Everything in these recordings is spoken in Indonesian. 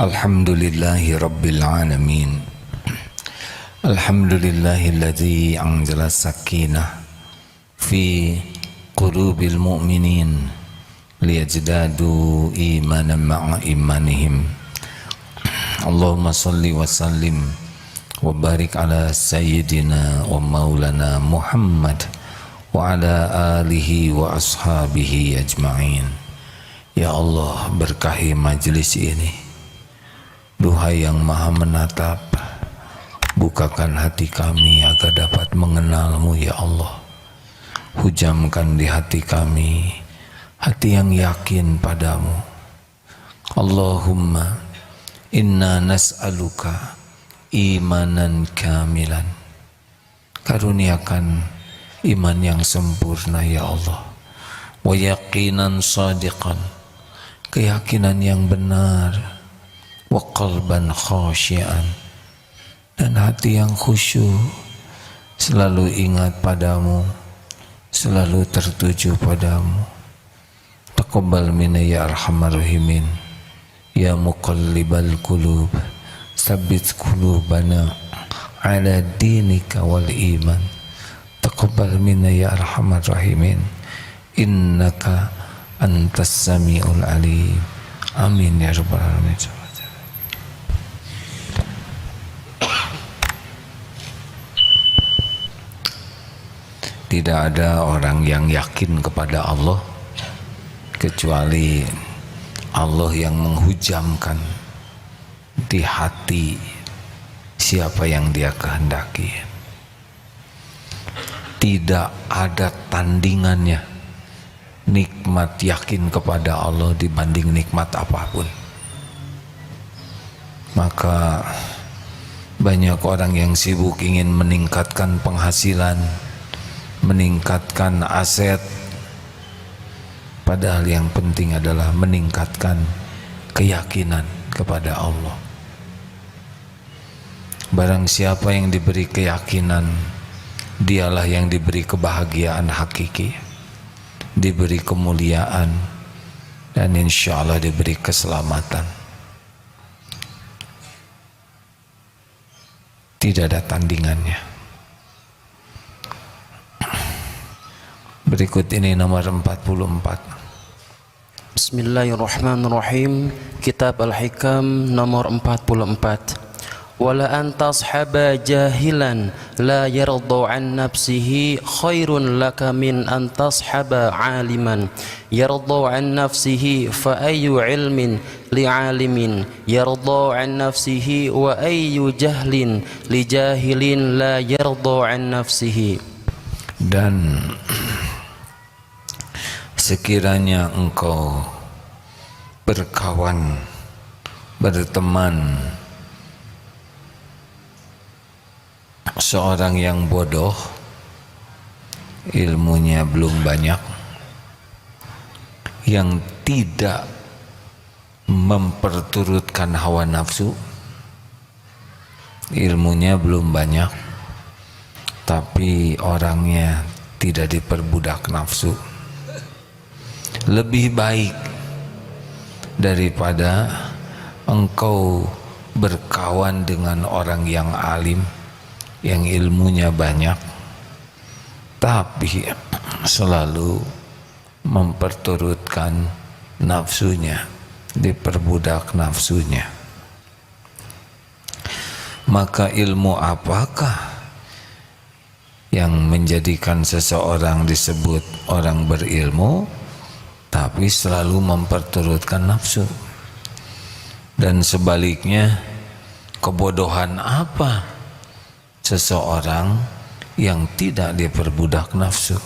Alhamdulillahi Rabbil Alamin. Alhamdulillahilladzi anzala sakinah fi qulubil mu'minin liyazdadu imanan ma'a imanihim. Allahumma salli wa sallim wa barik ala sayyidina wa maulana Muhammad wa ala alihi wa ashabihi ajma'in. Ya Allah, berkahi majlis ini. Duhai yang maha menatap, bukakan hati kami agar dapat mengenal-Mu ya Allah. Hujamkan di hati kami hati yang yakin padamu. Allahumma inna nas'aluka imanan kamilan. Karuniakan iman yang sempurna ya Allah. Wa yaqinan sadiqan, keyakinan yang benar. Wa qalban khasyian, dan hati yang khusyuk, selalu ingat padamu, selalu tertuju padamu. Taqabbal minna ya arhamar rahimin, ya muqallibal qulub, tsabbit qulubana ala dinika wal iman. Taqabbal minna ya arhamar rahimin, innaka antas samiul alim. Amin ya rabbal alamin. Tidak ada orang yang yakin kepada Allah kecuali Allah yang menghujamkan di hati siapa yang Dia kehendaki. Tidak ada tandingannya nikmat yakin kepada Allah dibanding nikmat apapun. Maka banyak orang yang sibuk ingin meningkatkan penghasilan, meningkatkan aset, padahal yang penting adalah meningkatkan keyakinan kepada Allah. Barang siapa yang diberi keyakinan, dialah yang diberi kebahagiaan hakiki, diberi kemuliaan, dan insya Allah diberi keselamatan. Tidak ada tandingannya. Berikut ini nomor 44. Bismillahirrahmanirrahim. Kitab Al-Hikam nomor 44. Wala antashaba jahilan la yarda an nafsihi khairun laka min antashaba aliman yarda an nafsihi fa ayyu ilmin li alimin yarda an nafsihi wa ayyu jahlin li jahilin la yarda an nafsihi. Dan sekiranya engkau berkawan, berteman seorang yang bodoh, ilmunya belum banyak, yang tidak memperturutkan hawa nafsu, ilmunya belum banyak, tapi orangnya tidak diperbudak nafsu, lebih baik daripada engkau berkawan dengan orang yang alim, yang ilmunya banyak, tapi selalu memperturutkan nafsunya, diperbudak nafsunya. Maka ilmu apakah yang menjadikan seseorang disebut orang berilmu tapi selalu memperturutkan nafsu? Dan sebaliknya, kebodohan apa seseorang yang tidak diperbudak nafsu,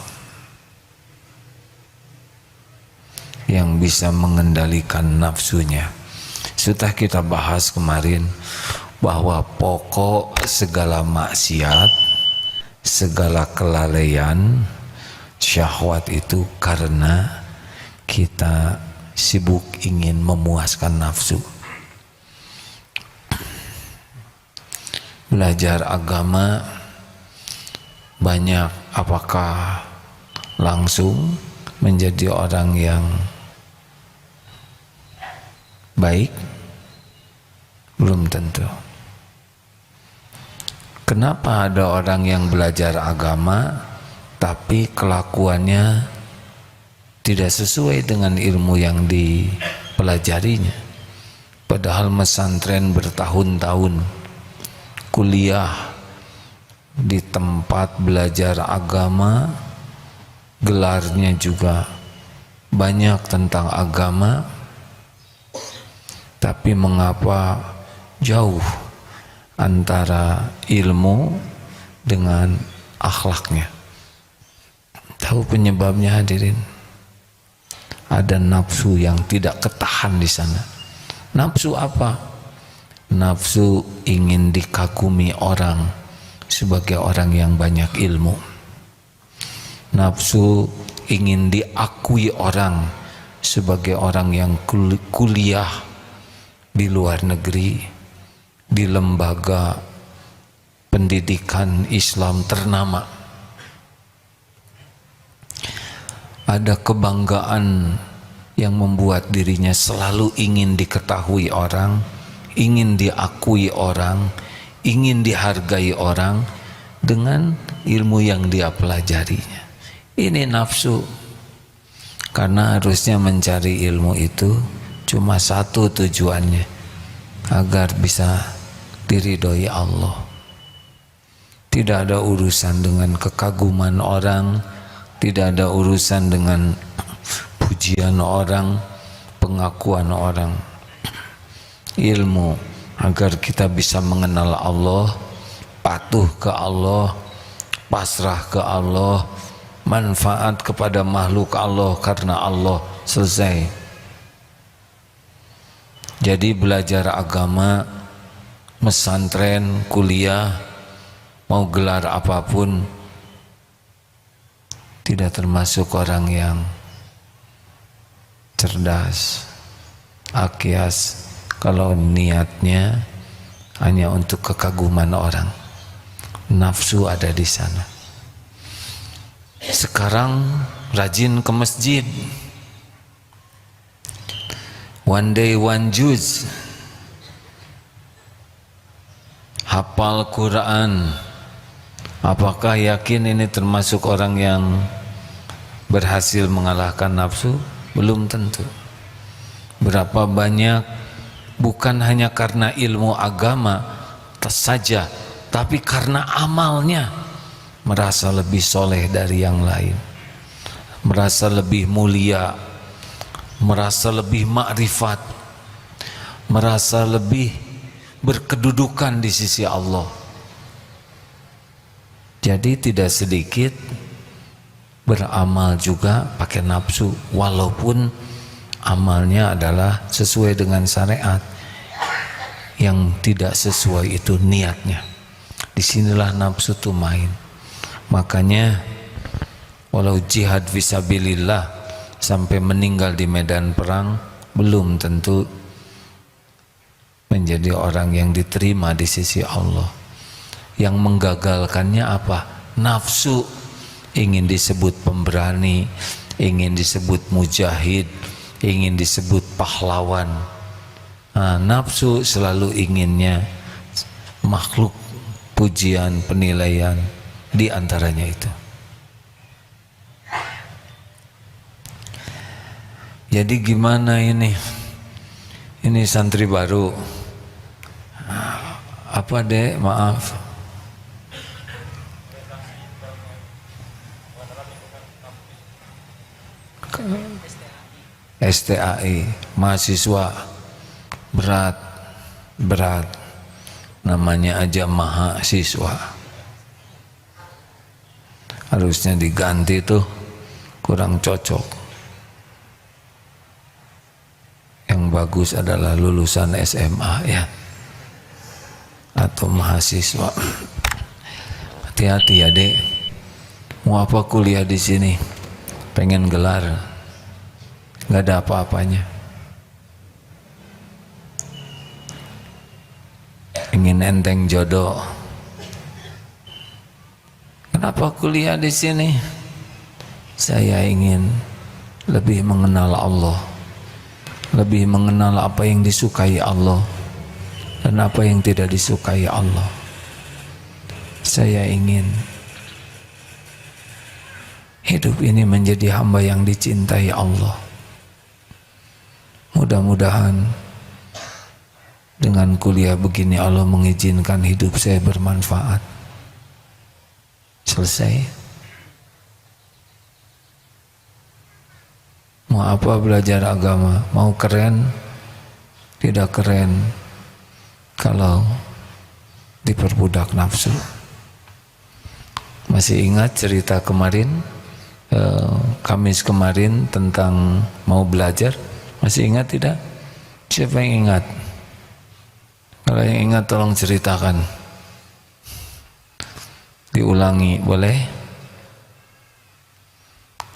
yang bisa mengendalikan nafsunya? Sudah kita bahas kemarin bahwa pokok segala maksiat, segala kelalaian, syahwat itu karena kita sibuk ingin memuaskan nafsu. Belajar agama banyak, apakah langsung menjadi orang yang baik Belum tentu. Kenapa ada orang yang belajar agama tapi kelakuannya tidak sesuai dengan ilmu yang dipelajarinya? Padahal pesantren bertahun-tahun, kuliah di tempat belajar agama, gelarnya juga banyak tentang agama, tapi mengapa jauh antara ilmu dengan akhlaknya? Tahu penyebabnya hadirin? Ada nafsu yang tidak ketahan di sana. Nafsu apa? Nafsu ingin dikagumi orang sebagai orang yang banyak ilmu. Nafsu ingin diakui orang sebagai orang yang kuliah di luar negeri, di lembaga pendidikan Islam ternama. Ada kebanggaan yang membuat dirinya selalu ingin diketahui orang, ingin diakui orang, ingin dihargai orang dengan ilmu yang dia pelajarinya. Ini nafsu. Karena harusnya mencari ilmu itu cuma satu tujuannya, agar bisa diridhoi Allah. Tidak ada urusan dengan kekaguman orang, tidak ada urusan dengan pujian orang, pengakuan orang. Ilmu agar kita bisa mengenal Allah, patuh ke Allah, pasrah ke Allah, manfaat kepada makhluk Allah karena Allah, selesai. Jadi belajar agama, pesantren, kuliah, mau gelar apapun, tidak termasuk orang yang cerdas, akyas, kalau niatnya hanya untuk kekaguman orang. Nafsu ada di sana. Sekarang rajin ke masjid, one day one juz, hafal Quran. Apakah yakin ini termasuk orang yang berhasil mengalahkan nafsu? Belum tentu. Berapa banyak bukan hanya karena ilmu agama saja, tapi karena amalnya merasa lebih soleh dari yang lain, merasa lebih mulia, merasa lebih makrifat, merasa lebih berkedudukan di sisi Allah. Jadi tidak sedikit beramal juga pakai nafsu, walaupun amalnya adalah sesuai dengan syariat. Yang tidak sesuai itu niatnya. Disinilah nafsu itu main. Makanya walau jihad fisabilillah sampai meninggal di medan perang, belum tentu menjadi orang yang diterima di sisi Allah. Yang menggagalkannya apa? Nafsu. Ingin disebut pemberani, ingin disebut mujahid, ingin disebut pahlawan. Nah, nafsu selalu inginnya makhluk, pujian, penilaian, di antaranya itu. Jadi gimana ini? Ini santri baru. Apa dek? Maaf. STAI, mahasiswa berat, namanya aja mahasiswa. Harusnya diganti tuh, kurang cocok. Yang bagus adalah lulusan SMA ya, atau mahasiswa. Hati-hati ya dek, mau apa kuliah di sini? Pengen gelar, nggak ada apa-apanya. Ingin enteng jodoh. Kenapa kuliah di sini? Saya ingin lebih mengenal Allah, lebih mengenal apa yang disukai Allah, dan apa yang tidak disukai Allah. Saya ingin hidup ini menjadi hamba yang dicintai Allah. Mudah-mudahan dengan kuliah begini Allah mengizinkan hidup saya bermanfaat. Selesai. Mau apa belajar agama? Mau keren? Tidak keren kalau diperbudak nafsu. Masih ingat cerita kemarin, Kamis kemarin tentang mau belajar? Masih ingat tidak? Siapa yang ingat? Kalau yang ingat tolong ceritakan. Diulangi, boleh?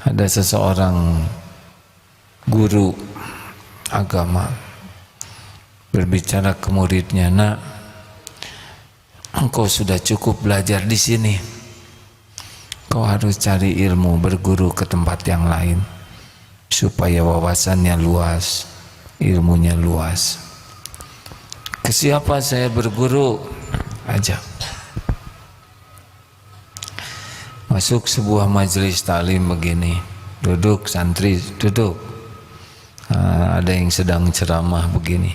Ada seseorang guru agama berbicara ke muridnya, "Nak, engkau sudah cukup belajar di sini. Kau harus cari ilmu, berguru ke tempat yang lain supaya wawasannya luas, ilmunya luas." "Ke siapa saya berguru?" Ajak. Masuk sebuah majelis taklim begini, duduk santri, duduk. Ada yang sedang ceramah begini.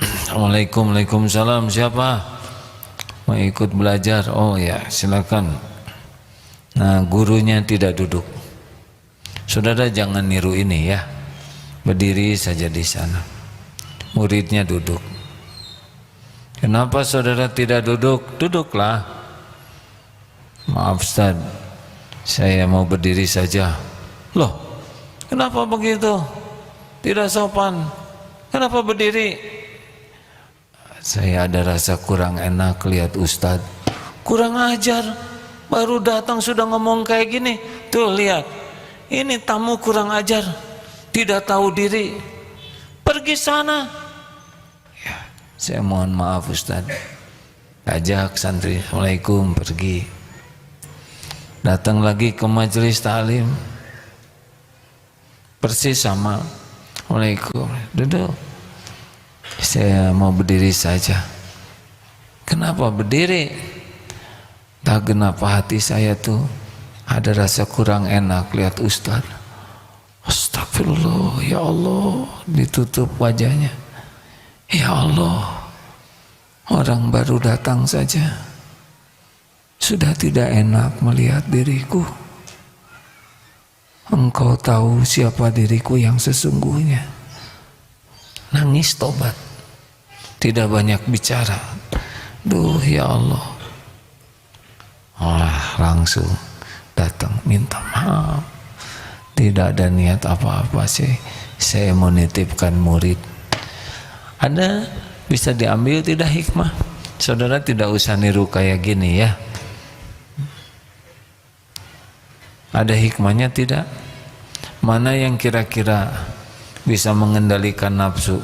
"Assalamualaikum." "Waalaikumsalam." "Siapa? Mau ikut belajar?" "Oh ya, silakan." Nah, gurunya tidak duduk. Saudara jangan niru ini ya. Berdiri saja di sana. Muridnya duduk. "Kenapa saudara tidak duduk?" "Duduklah." "Maaf Ustaz, saya mau berdiri saja." "Loh, kenapa begitu? Tidak sopan. Kenapa berdiri?" "Saya ada rasa kurang enak lihat Ustaz." "Kurang ajar, baru datang sudah ngomong kayak gini. Tuh lihat, ini tamu kurang ajar, tidak tahu diri. Pergi sana." "Ya, saya mohon maaf Ustaz." Ajak santri, "Assalamualaikum," pergi. Datang lagi ke majelis taklim, persis sama. "Assalamualaikum." "Duduk." "Saya mau berdiri saja." "Kenapa berdiri?" "Tak kenapa hati saya tuh ada rasa kurang enak lihat Ustaz." "Astagfirullah, ya Allah." Ditutup wajahnya. "Ya Allah, orang baru datang saja sudah tidak enak melihat diriku. Engkau tahu siapa diriku yang sesungguhnya." Nangis tobat, tidak banyak bicara. "Duh ya Allah." Langsung datang minta maaf. Tidak ada niat apa-apa sih. Saya mau nitipkan murid. Ada bisa diambil tidak hikmah? Saudara tidak usah niru kayak gini ya. Ada hikmahnya tidak? Mana yang kira-kira bisa mengendalikan nafsu?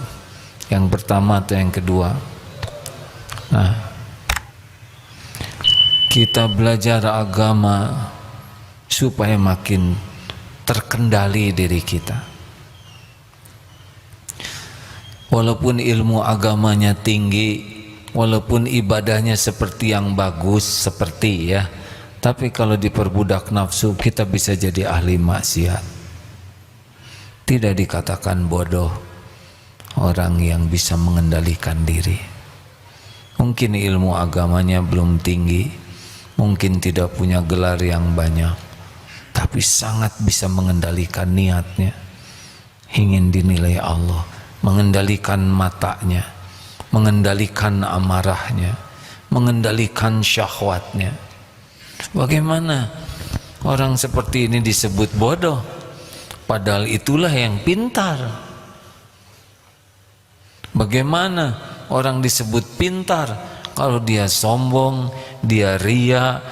Yang pertama atau yang kedua? Nah, kita belajar agama supaya makin terkendali diri kita. Walaupun ilmu agamanya tinggi, walaupun ibadahnya seperti yang bagus, seperti ya, tapi kalau diperbudak nafsu kita bisa jadi ahli maksiat. Tidak dikatakan bodoh orang yang bisa mengendalikan diri. Mungkin ilmu agamanya belum tinggi, mungkin tidak punya gelar yang banyak, tapi sangat bisa mengendalikan niatnya, ingin dinilai Allah, mengendalikan matanya, mengendalikan amarahnya, mengendalikan syahwatnya. Bagaimana orang seperti ini disebut bodoh? Padahal itulah yang pintar. Bagaimana orang disebut pintar kalau dia sombong, dia ria,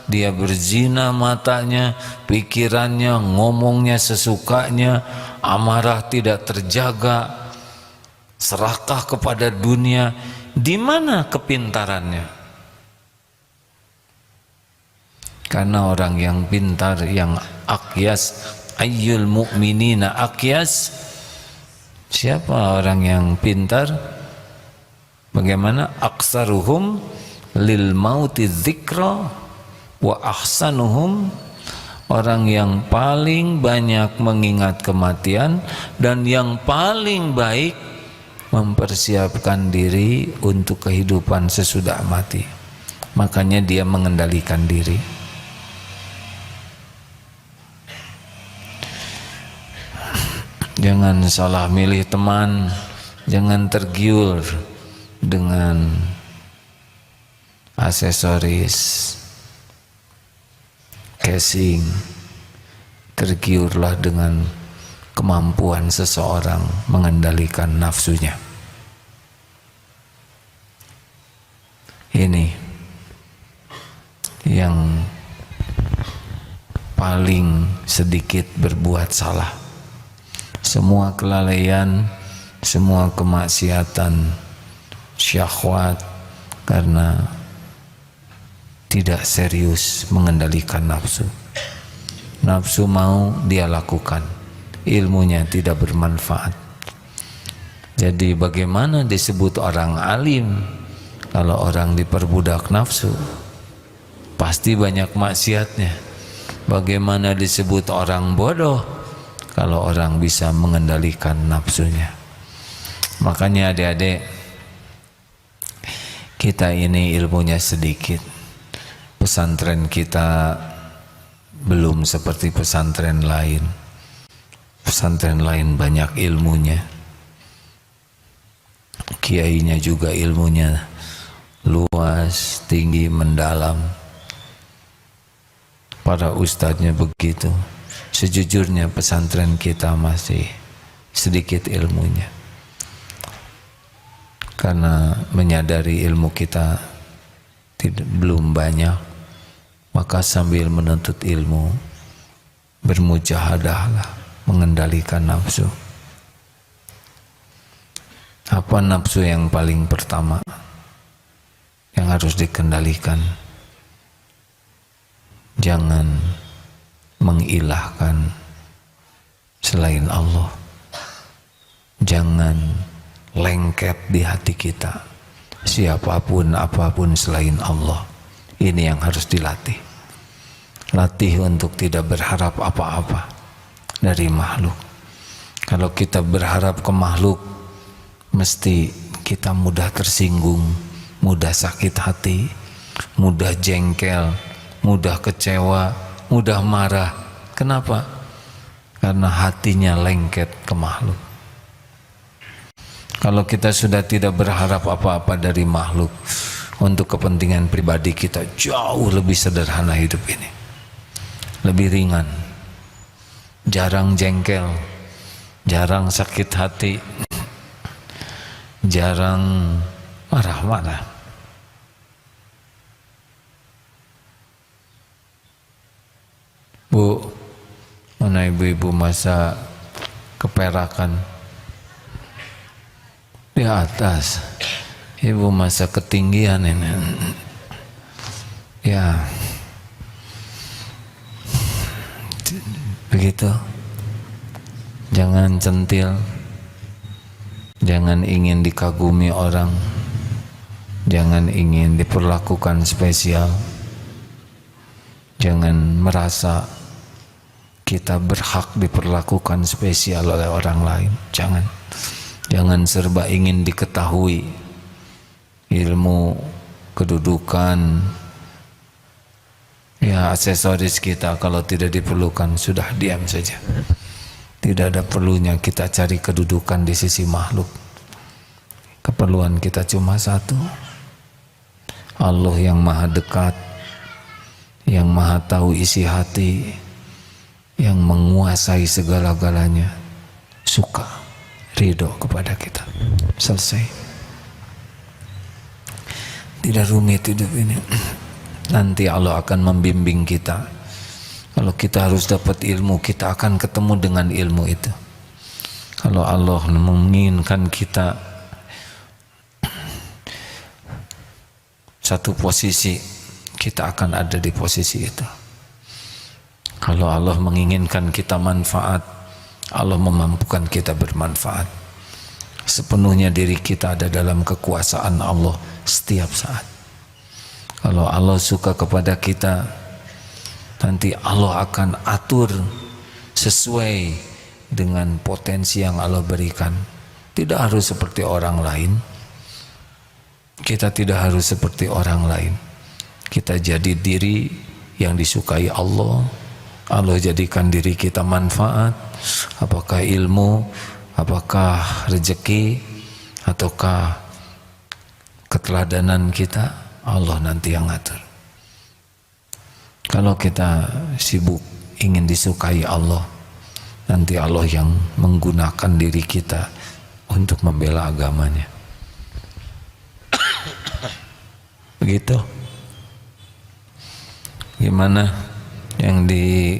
dia berzina matanya, pikirannya, ngomongnya sesukanya, amarah tidak terjaga, serakah kepada dunia. Di mana kepintarannya? Karena orang yang pintar, yang akyas, ayyul mu'minina akyas. Siapa orang yang pintar? Bagaimana? Aksaruhum lil mauti dzikra wa ahsanuhum, orang yang paling banyak mengingat kematian dan yang paling baik mempersiapkan diri untuk kehidupan sesudah mati. Makanya dia mengendalikan diri. Jangan salah milih teman, jangan tergiur dengan aksesoris, casing. Tergiurlah dengan kemampuan seseorang mengendalikan nafsunya. Ini yang paling sedikit berbuat salah. Semua kelalaian, semua kemaksiatan, syahwat, karena tidak serius mengendalikan nafsu. Nafsu mau dia lakukan, ilmunya tidak bermanfaat. Jadi bagaimana disebut orang alim kalau orang diperbudak nafsu? Pasti banyak maksiatnya. Bagaimana disebut orang bodoh kalau orang bisa mengendalikan nafsunya? Makanya adik-adik, kita ini ilmunya sedikit. Pesantren kita belum seperti pesantren lain. Pesantren lain banyak ilmunya, kiainya juga ilmunya luas, tinggi, mendalam. Para ustadznya begitu. Sejujurnya pesantren kita masih sedikit ilmunya, karena menyadari ilmu kita belum banyak, maka sambil menuntut ilmu bermujahadahlah mengendalikan nafsu. Apa nafsu yang paling pertama yang harus dikendalikan? Jangan mengilahkan selain Allah. Jangan lengket di hati kita siapapun apapun selain Allah. Ini yang harus dilatih. Latih untuk tidak berharap apa-apa dari makhluk. Kalau kita berharap ke makhluk, mesti kita mudah tersinggung, mudah sakit hati, mudah jengkel, mudah kecewa, mudah marah. Kenapa? Karena hatinya lengket ke makhluk. Kalau kita sudah tidak berharap apa-apa dari makhluk, untuk kepentingan pribadi kita jauh lebih sederhana hidup ini, lebih ringan, jarang jengkel, jarang sakit hati, jarang marah-marah. Bu, mana ibu-ibu masa keperakan di atas, ibu masa ketinggian ini, ya begitu. Jangan centil, jangan ingin dikagumi orang, jangan ingin diperlakukan spesial, jangan merasa kita berhak diperlakukan spesial oleh orang lain. Jangan serba ingin diketahui. Ilmu, kedudukan, ya aksesoris kita kalau tidak diperlukan sudah diam saja. Tidak ada perlunya kita cari kedudukan di sisi makhluk. Keperluan kita cuma satu, Allah yang maha dekat, yang maha tahu isi hati, yang menguasai segala-galanya, suka, ridho kepada kita. Selesai. Tidak rumit hidup ini. Nanti Allah akan membimbing kita. Kalau kita harus dapat ilmu, kita akan ketemu dengan ilmu itu. Kalau Allah menginginkan kita satu posisi, kita akan ada di posisi itu. Kalau Allah menginginkan kita manfaat, Allah memampukan kita bermanfaat. Sepenuhnya diri kita ada dalam kekuasaan Allah setiap saat. Kalau Allah suka kepada kita, nanti Allah akan atur sesuai dengan potensi yang Allah berikan. Tidak harus seperti orang lain. Kita tidak harus seperti orang lain. Kita jadi diri yang disukai Allah. Allah jadikan diri kita manfaat, apakah ilmu, apakah rezeki, ataukah keteladanan kita, Allah nanti yang ngatur. Kalau kita sibuk ingin disukai Allah, nanti Allah yang menggunakan diri kita untuk membela agamanya. Begitu. Gimana yang di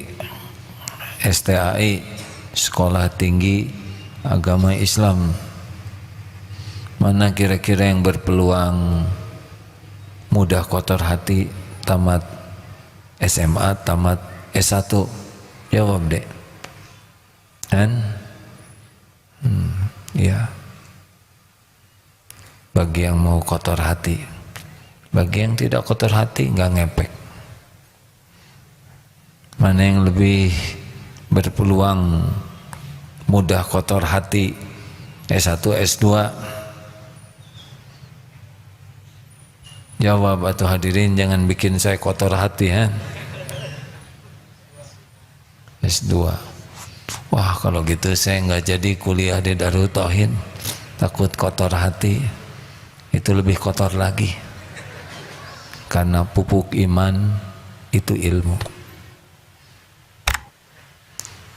STAI, Sekolah Tinggi Agama Islam, mana kira-kira yang berpeluang mudah kotor hati, tamat SMA, tamat S1? Jawab dek. Kan? Ya. Bagi yang mau kotor hati, bagi yang tidak kotor hati nggak ngepek. Mana yang lebih berpeluang mudah kotor hati, S1, S2? Jawab atau hadirin, jangan bikin saya kotor hati ya. S2. Wah, kalau gitu saya nggak jadi kuliah di Darut Tauhid, takut kotor hati. Itu lebih kotor lagi, karena pupuk iman itu ilmu.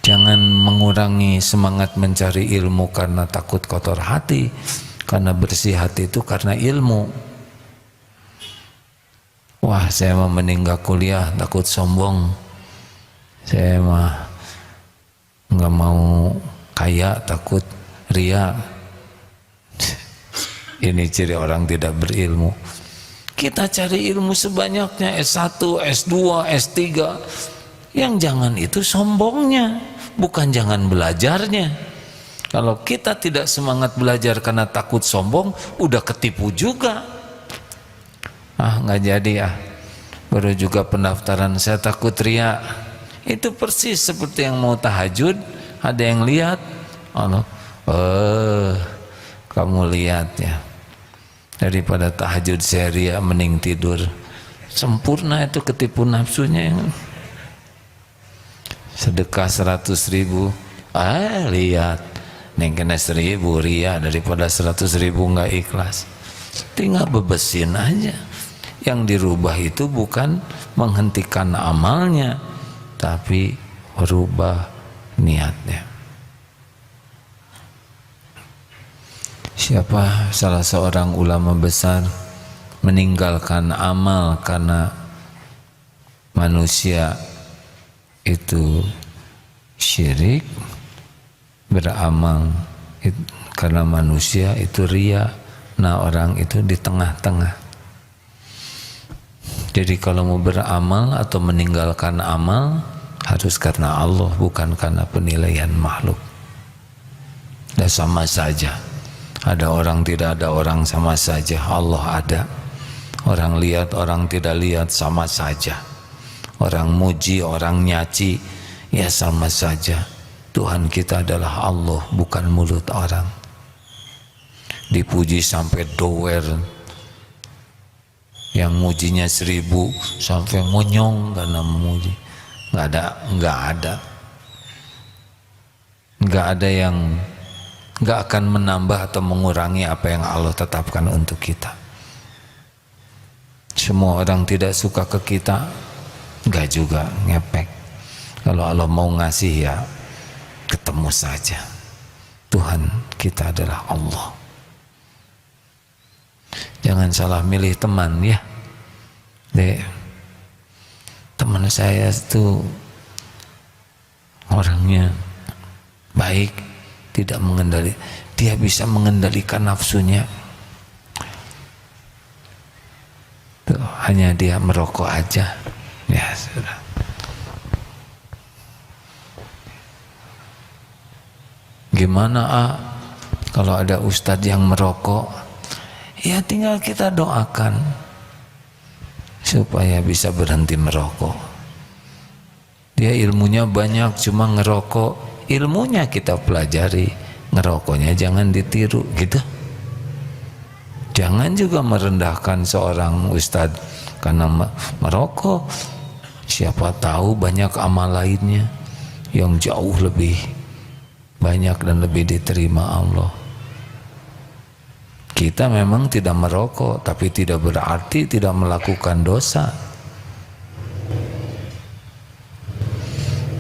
Jangan mengurangi semangat mencari ilmu karena takut kotor hati, karena bersih hati itu karena ilmu. Wah, saya mah meninggal kuliah takut sombong, saya mah nggak mau kaya takut ria. Ini ciri orang tidak berilmu. Kita cari ilmu sebanyaknya, S1, S2, S3. Yang jangan itu sombongnya, bukan jangan belajarnya. Kalau kita tidak semangat belajar karena takut sombong, udah ketipu juga. Nggak jadi baru juga pendaftaran saya takut ria. Itu persis seperti yang mau tahajud, ada yang lihat, Allah, kamu lihat ya, daripada tahajud saya ria mending tidur. Sempurna itu ketipu nafsunya. Sedekah 100.000, lihat neng kena 1.000 ria daripada 100.000 nggak ikhlas. Tinggal bebesin aja. Yang dirubah itu bukan menghentikan amalnya, tapi merubah niatnya. Siapa salah seorang ulama besar meninggalkan amal karena manusia itu syirik, beramal karena manusia itu ria. Nah, orang itu di tengah-tengah. Jadi kalau mau beramal atau meninggalkan amal harus karena Allah, bukan karena penilaian makhluk. Dan sama saja, ada orang tidak ada orang sama saja, Allah ada. Orang lihat orang tidak lihat sama saja. Orang muji, orang nyaci, ya sama saja. Tuhan kita adalah Allah, bukan mulut orang. Dipuji sampai doer, yang mujinya 1000 sampai monyong karena memuji. Nggak ada yang nggak akan menambah atau mengurangi apa yang Allah tetapkan untuk kita. Semua orang tidak suka ke kita, nggak juga ngepek. Kalau Allah mau ngasih ya ketemu saja. Tuhan kita adalah Allah. Jangan salah milih teman ya. Teman saya itu orangnya baik, tidak dia bisa mengendalikan nafsunya. Tuh, hanya dia merokok aja. Ya sudah. Gimana Kalau ada ustadz yang merokok, ya tinggal kita doakan supaya bisa berhenti merokok. Dia ilmunya banyak, cuma ngerokok, ilmunya kita pelajari, ngerokoknya jangan ditiru gitu. Jangan juga merendahkan seorang ustadz karena merokok. Siapa tahu banyak amal lainnya yang jauh lebih banyak dan lebih diterima Allah. Kita memang tidak merokok, tapi tidak berarti tidak melakukan dosa.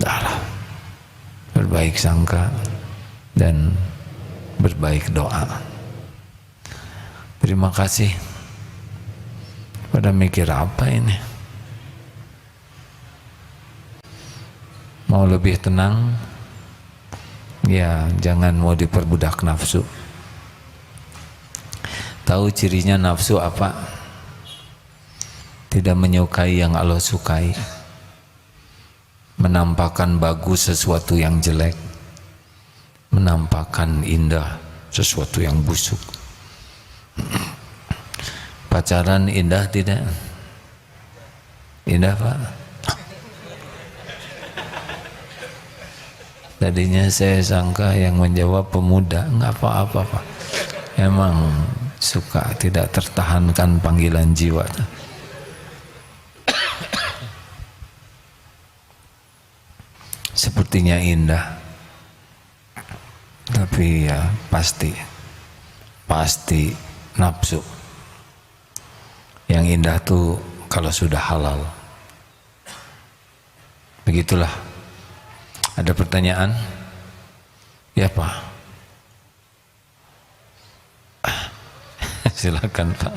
Dahlah, berbaik sangka dan berbaik doa. Terima kasih. Pada mikir apa ini? Mau lebih tenang? Ya, jangan mau diperbudak nafsu. Tahu cirinya nafsu apa? Tidak menyukai yang Allah sukai, menampakkan bagus sesuatu yang jelek, menampakkan indah sesuatu yang busuk. Pacaran indah tidak? Indah Pak? Tadinya saya sangka yang menjawab pemuda. Enggak apa-apa Pak, emang suka tidak tertahankan panggilan jiwa. Sepertinya indah, tapi ya pasti nafsu. Yang indah tuh kalau sudah halal. Begitulah. Ada pertanyaan? Ya Pak. Silakan Pak.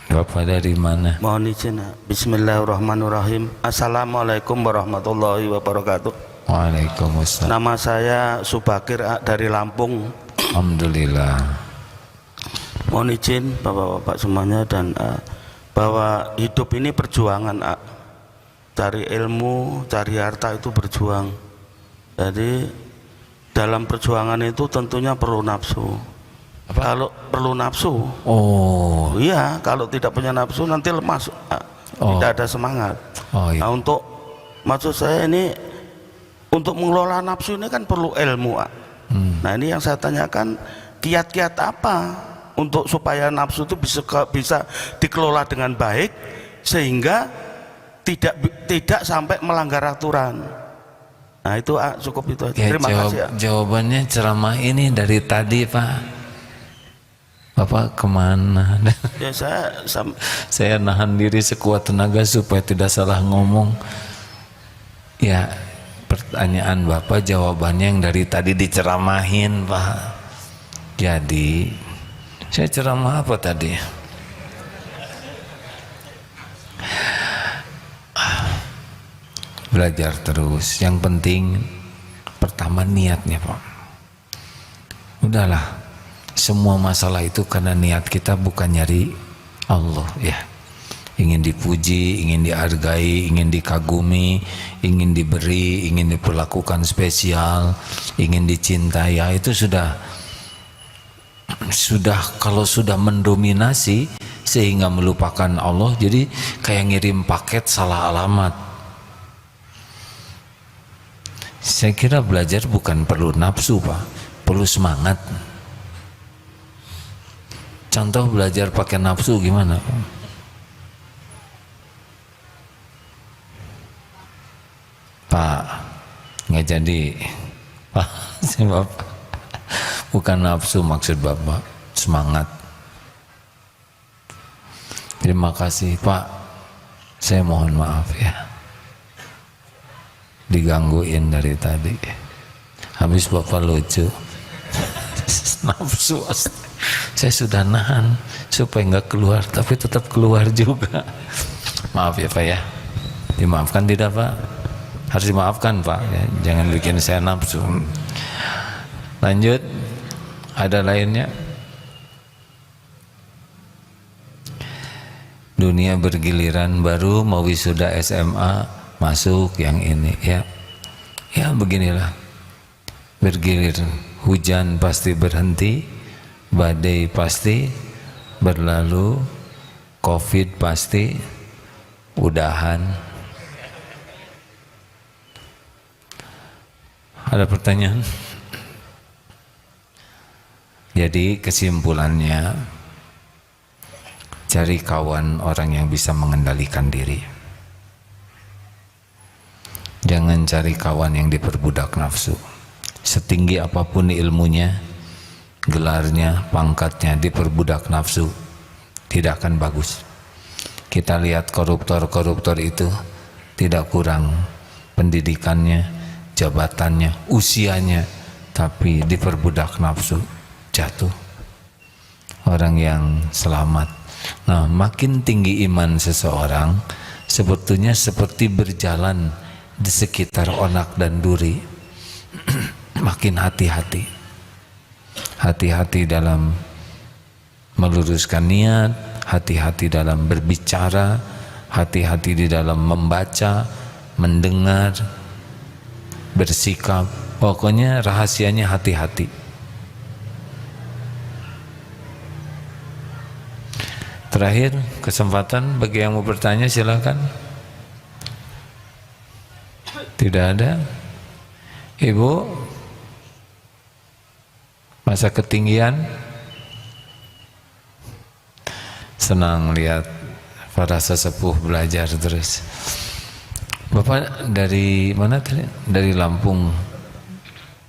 Bapak dari mana? Mohon izin. Bismillahirrahmanirrahim. Assalamualaikum warahmatullahi wabarakatuh. Waalaikumsalam. Nama saya Subakir dari Lampung. Alhamdulillah. Mohon izin Bapak-bapak semuanya dan bahwa hidup ini perjuangan. Cari ilmu, cari harta itu berjuang. Jadi dalam perjuangan itu tentunya perlu nafsu. Apa? Kalau perlu nafsu, Oh iya, kalau tidak punya nafsu nanti lemas, tidak ada semangat. Oh, iya. Nah, untuk maksud saya ini untuk mengelola nafsu ini kan perlu ilmu. Nah ini yang saya tanyakan, kiat-kiat apa untuk supaya nafsu itu bisa dikelola dengan baik sehingga tidak sampai melanggar aturan. Nah itu cukup itu aja. Ya, Terima kasih ya. Jawabannya ceramah ini dari tadi Pak. Bapak kemana? Ya Saya nahan diri sekuat tenaga supaya tidak salah ngomong. Ya, pertanyaan Bapak jawabannya yang dari tadi diceramahin Pak. Jadi saya ceramah apa tadi? Belajar terus. Yang penting pertama niatnya Pak. Udahlah, semua masalah itu karena niat kita bukan nyari Allah ya. Ingin dipuji, ingin dihargai, ingin dikagumi, ingin diberi, ingin diperlakukan spesial, ingin dicintai. Ya itu sudah kalau sudah mendominasi sehingga melupakan Allah, jadi kayak ngirim paket salah alamat. Saya kira belajar bukan perlu nafsu Pak, perlu semangat. Contoh belajar pakai nafsu gimana Pak? Pak, nggak jadi. Pak, Bapak, bukan nafsu maksud Bapak, semangat. Terima kasih Pak, saya mohon maaf ya. Digangguin dari tadi. Habis Bapak lucu. Nafsu. Saya sudah nahan supaya nggak keluar, tapi tetap keluar juga. Maaf ya Pak ya. Dimaafkan tidak Pak? Harus dimaafkan Pak ya. Jangan bikin saya nafsu. Lanjut. Ada lainnya? Dunia bergiliran, baru mau wisuda SMA masuk yang ini ya. Ya beginilah. bergilir, hujan pasti berhenti, badai pasti berlalu, COVID pasti udahan. Ada pertanyaan? Jadi kesimpulannya, cari kawan orang yang bisa mengendalikan diri. Jangan cari kawan yang diperbudak nafsu. Setinggi apapun ilmunya, gelarnya, pangkatnya, diperbudak nafsu, tidak akan bagus. Kita lihat koruptor-koruptor itu tidak kurang pendidikannya, jabatannya, usianya, tapi diperbudak nafsu, jatuh. Orang yang selamat. Nah, makin tinggi iman seseorang, sebetulnya seperti berjalan di sekitar onak dan duri. Makin hati-hati. Hati-hati dalam meluruskan niat, hati-hati dalam berbicara, hati-hati di dalam membaca, mendengar, bersikap. Pokoknya rahasianya hati-hati. Terakhir, kesempatan bagi yang mau bertanya, silakan. Tidak ada? Ibu, masa ketinggian? Senang lihat para sesepuh belajar terus. Bapak dari mana tadi? Dari Lampung.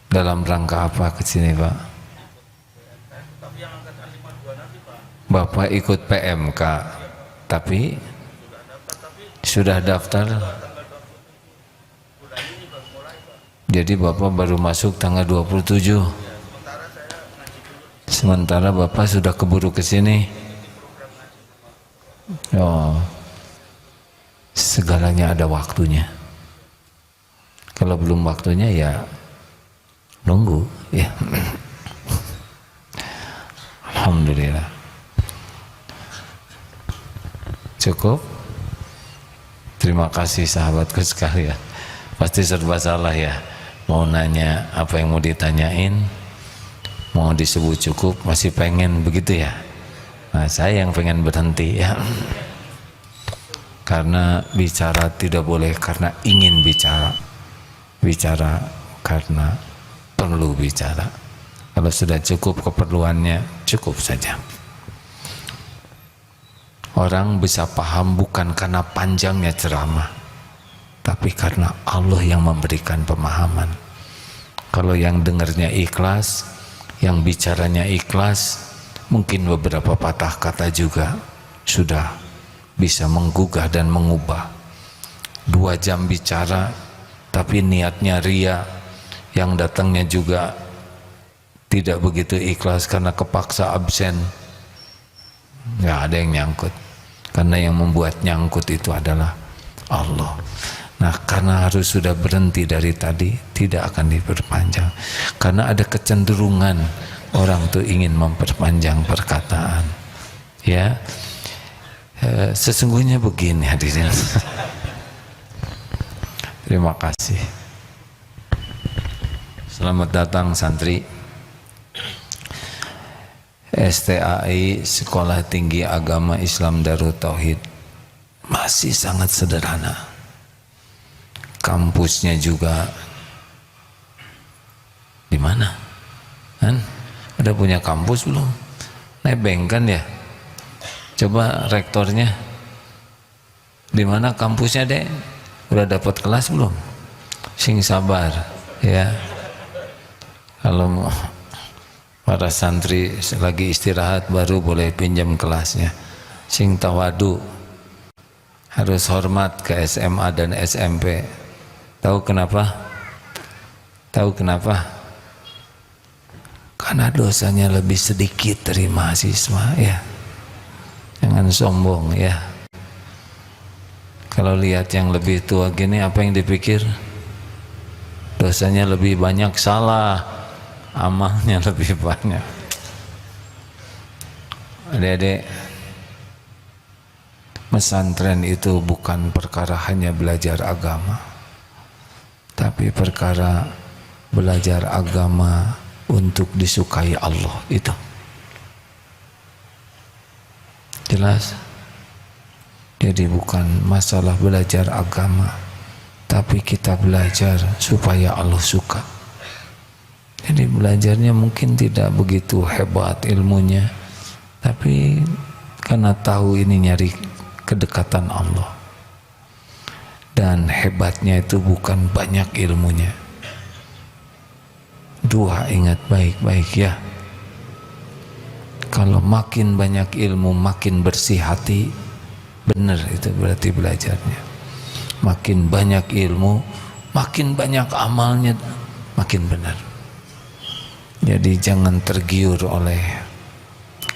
Dalam rangka apa ke sini, Pak? Bapak ikut PMK, tapi sudah daftar. Jadi Bapak baru masuk tanggal 27. Sementara Bapak sudah keburu ke sini. Oh, segalanya ada waktunya. Kalau belum waktunya ya nunggu ya. Alhamdulillah. Cukup. Terima kasih sahabatku sekalian. Pasti serba salah ya. Mau nanya apa yang mau ditanyain, mau disebut cukup, masih pengen begitu ya. Nah, saya yang pengen berhenti ya. Karena bicara tidak boleh karena ingin bicara. Bicara karena perlu bicara. Kalau sudah cukup keperluannya, cukup saja. Orang bisa paham bukan karena panjangnya ceramah, tapi karena Allah yang memberikan pemahaman. Kalau yang dengarnya ikhlas, yang bicaranya ikhlas, mungkin beberapa patah kata juga sudah bisa menggugah dan mengubah. 2 jam bicara, tapi niatnya ria, yang datangnya juga tidak begitu ikhlas karena kepaksa absen. Nggak ada yang nyangkut, karena yang membuat nyangkut itu adalah Allah. Nah, karena harus sudah berhenti dari tadi, tidak akan diperpanjang. Karena ada kecenderungan orang tuh ingin memperpanjang perkataan. Ya, sesungguhnya begini hadirin. Terima kasih. Selamat datang santri. STAI, Sekolah Tinggi Agama Islam Darut Tauhid, masih sangat sederhana. Kampusnya juga di mana? Kan? Udah punya kampus belum? Nebeng kan ya? Coba rektornya di mana kampusnya, Dek? Udah dapat kelas belum? Sing sabar ya. Kalau para santri lagi istirahat baru boleh pinjam kelasnya. Sing tawadu, harus hormat ke SMA dan SMP. Tahu kenapa? Tahu kenapa? Karena dosanya lebih sedikit dari mahasiswa ya. Jangan sombong ya. Kalau lihat yang lebih tua gini, apa yang dipikir? Dosanya lebih banyak, salah. Amalnya lebih banyak. Adik-adik, pesantren itu bukan perkara hanya belajar agama, tapi perkara belajar agama untuk disukai Allah itu. Jelas? Jadi bukan masalah belajar agama, tapi kita belajar supaya Allah suka. Jadi belajarnya mungkin tidak begitu hebat ilmunya, tapi karena tahu ini nyari kedekatan Allah. Dan hebatnya itu bukan banyak ilmunya. Dua, ingat baik-baik ya. Kalau makin banyak ilmu, makin bersih hati, benar itu berarti belajarnya. Makin banyak ilmu, makin banyak amalnya, makin benar. Jadi jangan tergiur oleh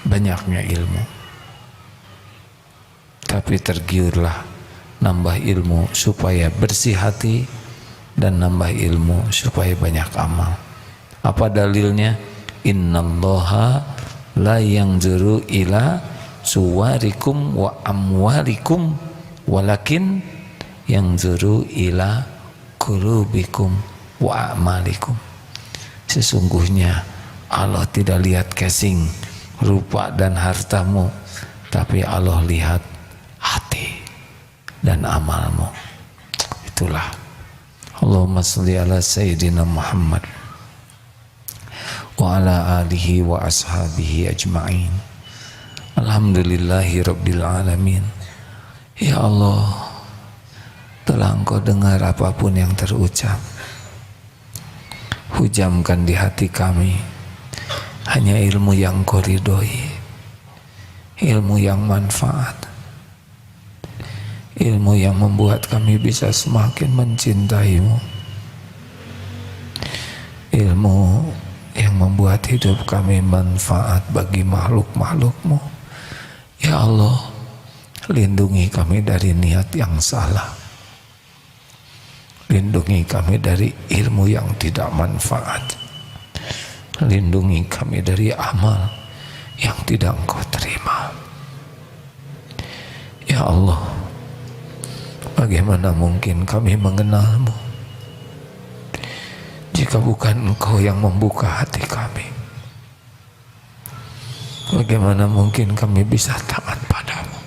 banyaknya ilmu, tapi tergiurlah nambah ilmu supaya bersih hati, dan nambah ilmu supaya banyak amal. Apa dalilnya? Innallaha la yanzuru ila suwarikum wa amwalikum walakin yanzuru ila qulubikum wa amalikum. Sesungguhnya Allah tidak lihat casing, rupa dan hartamu, tapi Allah lihat hati dan amalmu. Itulah. Allahumma sholli ala sayyidina Muhammad wa ala alihi wa ashabihi ajma'in. Alhamdulillahi rabbil alamin. Ya Allah, telah Engkau dengar apapun yang terucap. Hujamkan di hati kami hanya ilmu yang Engkau ridhoi, ilmu yang manfaat, ilmu yang membuat kami bisa semakin mencintai-Mu, ilmu yang membuat hidup kami manfaat bagi makhluk-makhluk-Mu. Ya Allah, lindungi kami dari niat yang salah, lindungi kami dari ilmu yang tidak manfaat, lindungi kami dari amal yang tidak Engkau terima. Ya Allah, bagaimana mungkin kami mengenal-Mu jika bukan Engkau yang membuka hati kami? Bagaimana mungkin kami bisa taat padamu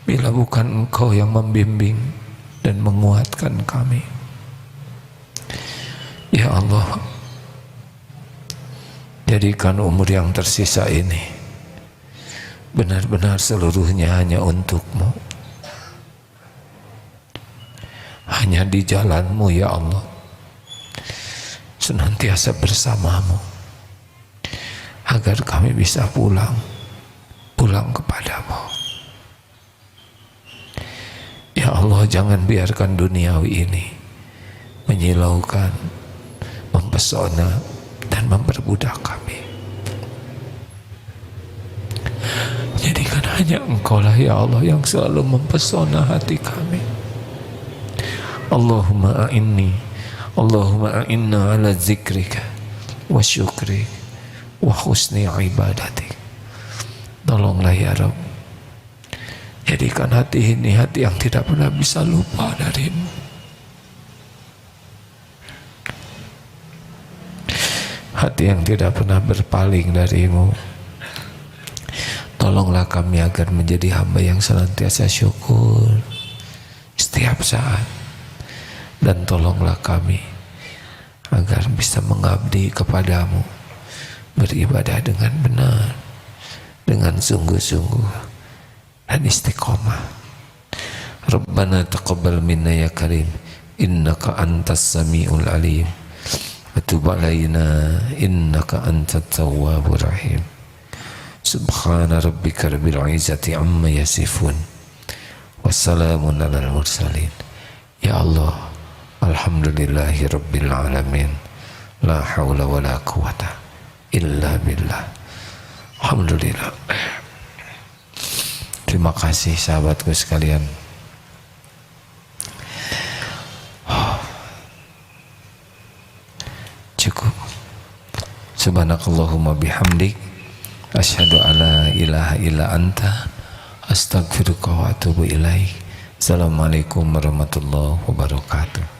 bila bukan Engkau yang membimbing dan menguatkan kami? Ya Allah, jadikan umur yang tersisa ini benar-benar seluruhnya hanya untuk-Mu, hanya di jalan-Mu ya Allah, senantiasa bersama-Mu, agar kami bisa pulang kepadamu. Ya Allah, jangan biarkan duniawi ini menyilaukan, mempesona, dan memperbudak kami. Jadikan hanya Engkau lah ya Allah yang selalu mempesona hati kami. Allahumma a'inna ala zikrika wa syukrika wa husni ibadatik. Tolonglah ya Rabb, jadikan hati ini hati yang tidak pernah bisa lupa dari-Mu, hati yang tidak pernah berpaling dari-Mu. Tolonglah kami agar menjadi hamba yang senantiasa syukur setiap saat, dan tolonglah kami agar bisa mengabdi kepadamu, beribadah dengan benar, dengan sungguh-sungguh dan istiqomah. Rabbana taqabbal minna ya karim, innaka antas sami'ul alim, wa tub alaina innaka antat tawwabur rahim. Subhana rabbika rabbil izzati amma yasifun, wassalamun alal mursalin. Ya Allah, alhamdulillahi rabbil alamin, la hawla wa la quwata illa billah. Alhamdulillah. Terima kasih sahabatku sekalian. Cukup. Subhanakallahumma bihamdik, asyhadu alla ilaha illa anta, astaghfiruka wa atubu ilaik. Assalamualaikum warahmatullahi wabarakatuh.